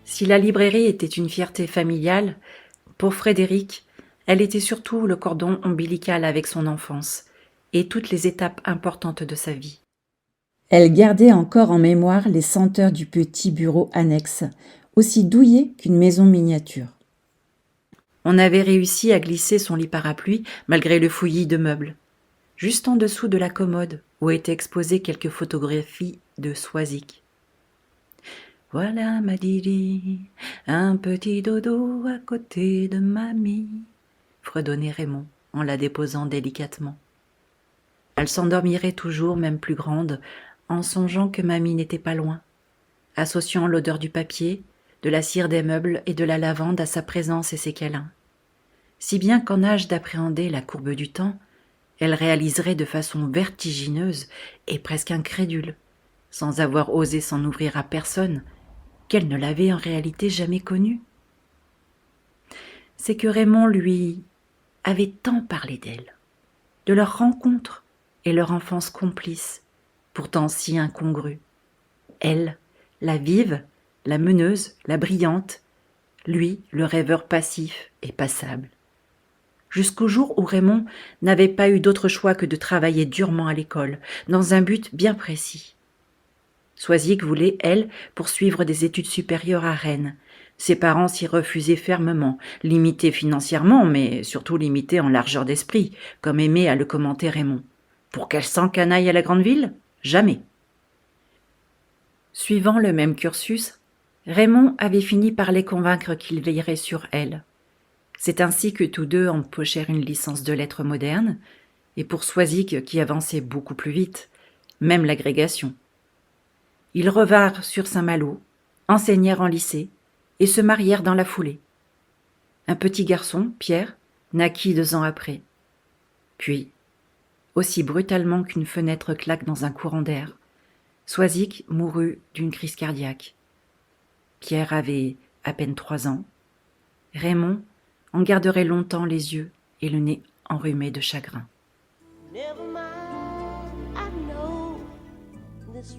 Si la librairie était une fierté familiale, pour Frédéric, elle était surtout le cordon ombilical avec son enfance et toutes les étapes importantes de sa vie. Elle gardait encore en mémoire les senteurs du petit bureau annexe, aussi douillet qu'une maison miniature. On avait réussi à glisser son lit parapluie malgré le fouillis de meubles, juste en dessous de la commode où étaient exposées quelques photographies de Swazik. Voilà ma Didi, un petit dodo à côté de mamie, fredonnait Raymond en la déposant délicatement. Elle s'endormirait toujours, même plus grande, en songeant que mamie n'était pas loin, associant l'odeur du papier, de la cire des meubles et de la lavande à sa présence et ses câlins. Si bien qu'en âge d'appréhender la courbe du temps, elle réaliserait de façon vertigineuse et presque incrédule, sans avoir osé s'en ouvrir à personne, qu'elle ne l'avait en réalité jamais connue. C'est que Raymond, lui, avait tant parlé d'elle, de leur rencontre et leur enfance complice, pourtant si incongrue. Elle, la vive, la meneuse, la brillante, lui, le rêveur passif et passable. Jusqu'au jour où Raymond n'avait pas eu d'autre choix que de travailler durement à l'école, dans un but bien précis. Swazik voulait, elle, poursuivre des études supérieures à Rennes. Ses parents s'y refusaient fermement, limités financièrement, mais surtout limités en largeur d'esprit, comme aimait à le commenter Raymond. Pour qu'elle s'encanaille à la grande ville ? Jamais. Suivant le même cursus, Raymond avait fini par les convaincre qu'il veillerait sur elle. C'est ainsi que tous deux empochèrent une licence de lettres modernes, et pour Swazik qui avançait beaucoup plus vite, même l'agrégation. Ils revinrent sur Saint-Malo, enseignèrent en lycée, et se marièrent dans la foulée. Un petit garçon, Pierre, naquit 2 ans après. Puis, aussi brutalement qu'une fenêtre claque dans un courant d'air, Swazik mourut d'une crise cardiaque. Pierre avait à peine 3 ans. Raymond en garderait longtemps les yeux et le nez enrhumé de chagrin. Never mind, I know this